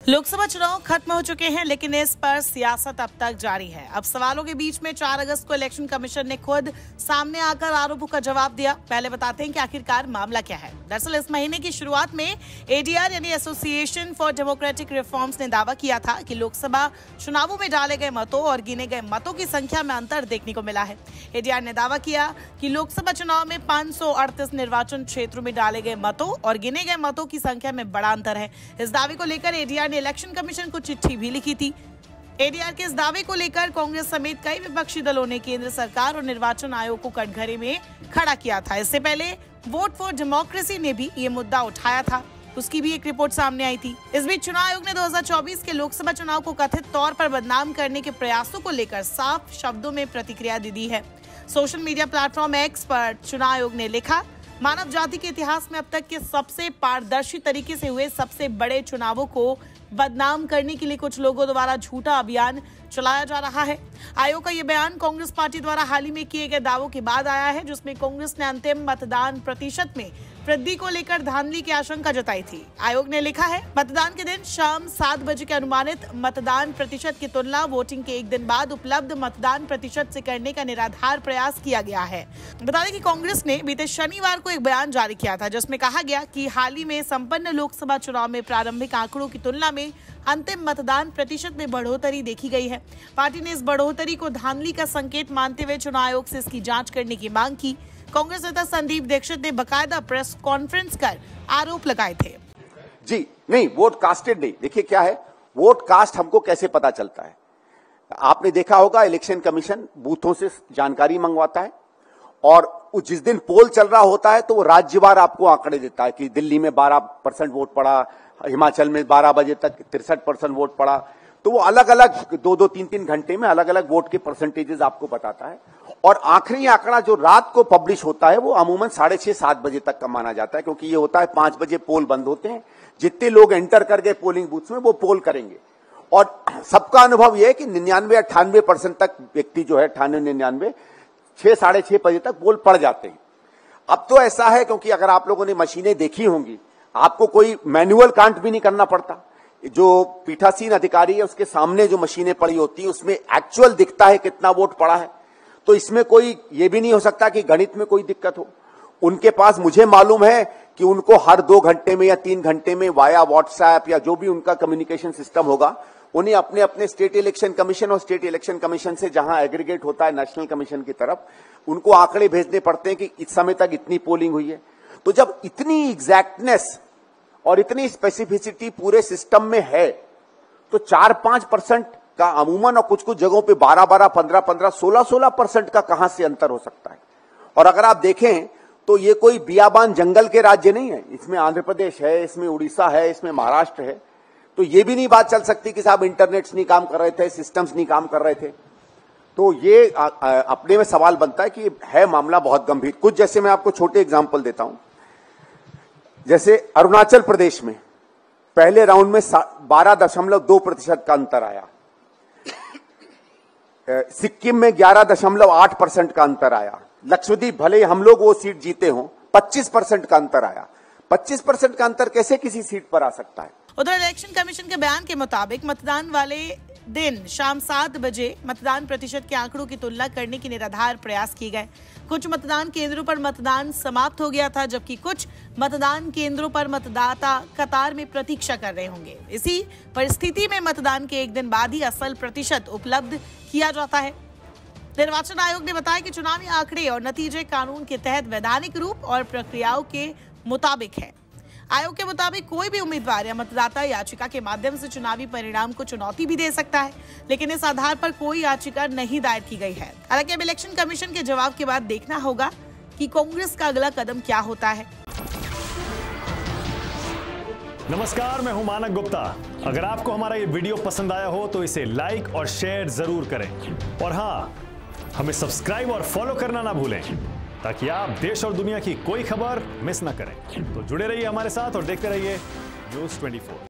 लोकसभा चुनाव खत्म हो चुके हैं, लेकिन इस पर सियासत अब तक जारी है। अब सवालों के बीच में 4 अगस्त को इलेक्शन कमीशन ने खुद सामने आकर आरोपों का जवाब दिया। पहले बताते हैं कि आखिरकार मामला क्या है। दरअसल इस महीने की शुरुआत में एडीआर यानी एसोसिएशन फॉर डेमोक्रेटिक रिफॉर्म्स ने दावा किया था कि लोकसभा चुनावों में डाले गए मतों और गिने गए मतों की संख्या में अंतर देखने को मिला है। एडीआर ने दावा किया कि लोकसभा चुनाव में 538 निर्वाचन क्षेत्रों में डाले गए मतों और गिने गए मतों की संख्या में बड़ा अंतर है। इस दावे को लेकर एडीआर इलेक्शन कमीशन को चिट्ठी भी लिखी थी। एडीआर के इस दावे को लेकर कांग्रेस समेत कई विपक्षी दलों ने केंद्र सरकार और निर्वाचन आयोग को कटघरे में खड़ा किया था। इससे पहले वोट फॉर डेमोक्रेसी ने भी ये मुद्दा उठाया था, उसकी भी एक रिपोर्ट सामने आई थी। इस बीच चुनाव आयोग ने 2024 के लोकसभा चुनाव को कथित तौर पर बदनाम करने के प्रयासों को लेकर साफ शब्दों में प्रतिक्रिया दे दी है। सोशल मीडिया प्लेटफॉर्म एक्स पर चुनाव आयोग ने लिखा, मानव जाति के इतिहास में अब तक के सबसे पारदर्शी तरीके से हुए सबसे बड़े चुनावों को बदनाम करने के लिए कुछ लोगों द्वारा झूठा अभियान चलाया जा रहा है। आयोग का यह बयान कांग्रेस पार्टी द्वारा हाल ही में किए गए दावों के बाद आया है, जिसमें कांग्रेस ने अंतिम मतदान प्रतिशत में वृद्धि को लेकर धांधली की आशंका जताई थी। आयोग ने लिखा है, मतदान के दिन शाम 7 बजे के अनुमानित मतदान प्रतिशत की तुलना वोटिंग के एक दिन बाद उपलब्ध मतदान प्रतिशत से करने का निराधार प्रयास किया गया है। बता दें कि कांग्रेस ने बीते शनिवार को एक बयान जारी किया था, जिसमें कहा गया कि हाल ही में संपन्न लोकसभा चुनाव में प्रारंभिक आंकड़ों की तुलना में अंतिम मतदान प्रतिशत में बढ़ोतरी देखी गई है। पार्टी ने इस बढ़ोतरी को धांधली का संकेत मानते हुए चुनाव आयोग से इसकी जांच करने की मांग की। कांग्रेस नेता संदीप दीक्षित ने बकायदा प्रेस कॉन्फ्रेंस कर आरोप लगाए थे। जी नहीं, वोट कास्टेड नहीं। देखिए क्या है, वोट कास्ट हमको कैसे पता चलता है। आपने देखा होगा, इलेक्शन कमीशन बूथों से जानकारी मंगवाता है और जिस दिन पोल चल रहा होता है तो वो राज्यवार आपको आंकड़े देता है कि दिल्ली में 12% वोट पड़ा, हिमाचल में 12 बजे तक 63% वोट पड़ा। तो वो अलग अलग 2-2, 3-3 घंटे में अलग अलग वोट के परसेंटेजेस आपको बताता है। और आखिरी आंकड़ा जो रात को पब्लिश होता है वो अमूमन 6:30-7 बजे तक का माना जाता है, क्योंकि ये होता है 5 बजे पोल बंद होते हैं। जितने लोग एंटर कर गए पोलिंग बूथ में वो पोल करेंगे। और सबका अनुभव यह है कि 99-98% तक व्यक्ति जो है 98-99 6-6:30 बजे तक पोल पड़ जाते हैं। अब तो ऐसा है, क्योंकि अगर आप लोगों ने मशीनें देखी होंगी, आपको कोई मैनुअल काउंट भी नहीं करना पड़ता। जो पीठासीन अधिकारी है उसके सामने जो मशीनें पड़ी होती है उसमें एक्चुअल दिखता है कितना वोट पड़ा है। तो इसमें कोई ये भी नहीं हो सकता कि गणित में कोई दिक्कत हो। उनके पास, मुझे मालूम है कि उनको हर 2 घंटे में या 3 घंटे में वाया व्हाट्सएप या जो भी उनका कम्युनिकेशन सिस्टम होगा, उन्हें अपने अपने स्टेट इलेक्शन कमीशन और स्टेट इलेक्शन कमीशन से जहां एग्रीगेट होता है नेशनल कमीशन की तरफ, उनको आंकड़े भेजने पड़ते हैं कि इस समय तक इतनी पोलिंग हुई है। तो जब इतनी एग्जैक्टनेस और इतनी स्पेसिफिसिटी पूरे सिस्टम में है तो 4-5% का अमूमन और कुछ कुछ जगहों पे 12-12, 15-15, 16-16% का कहां से अंतर हो सकता है। और अगर आप देखें तो ये कोई बियाबान जंगल के राज्य नहीं है। इसमें आंध्र प्रदेश है, इसमें उड़ीसा है, इसमें महाराष्ट्र है। तो ये भी नहीं बात चल सकती कि साहब इंटरनेट्स नहीं काम कर रहे थे, सिस्टम्स नहीं काम कर रहे थे। तो ये अपने में सवाल बनता है कि है मामला बहुत गंभीर। कुछ जैसे मैं आपको छोटे एग्जाम्पल देता हूं। जैसे अरुणाचल प्रदेश में पहले राउंड में 12.2% का अंतर आया। सिक्किम में 11.8% का अंतर आया। लक्षद्वीप, भले हम लोग वो सीट जीते हों, 25% का अंतर आया। 25% का अंतर कैसे किसी सीट पर आ सकता है। उधर इलेक्शन कमीशन के बयान के मुताबिक मतदान वाले दिन शाम 7 बजे मतदान प्रतिशत के आंकड़ों की तुलना करने के निराधार प्रयास किए गए। कुछ मतदान केंद्रों पर मतदान समाप्त हो गया था, जबकि कुछ मतदान केंद्रों पर मतदाता कतार में प्रतीक्षा कर रहे होंगे। इसी परिस्थिति में मतदान के एक दिन बाद ही असल प्रतिशत उपलब्ध किया जाता है। निर्वाचन आयोग ने बताया कि चुनावी आंकड़े और नतीजे कानून के तहत वैधानिक रूप और प्रक्रियाओं के मुताबिक है। आयोग के मुताबिक कोई भी उम्मीदवार या मतदाता याचिका के माध्यम से चुनावी परिणाम को चुनौती भी दे सकता है, लेकिन इस आधार पर कोई याचिका नहीं दायर की गई है। हालांकि अब इलेक्शन कमीशन के जवाब के बाद देखना होगा कि कांग्रेस का अगला कदम क्या होता है। नमस्कार, मैं हूं मानक गुप्ता। अगर आपको हमारा ये वीडियो पसंद आया हो तो इसे लाइक और शेयर जरूर करें। और हाँ, हमें सब्सक्राइब और फॉलो करना ना भूलें, ताकि आप देश और दुनिया की कोई खबर मिस ना करें। तो जुड़े रहिए हमारे साथ और देखते रहिए न्यूज़ 24।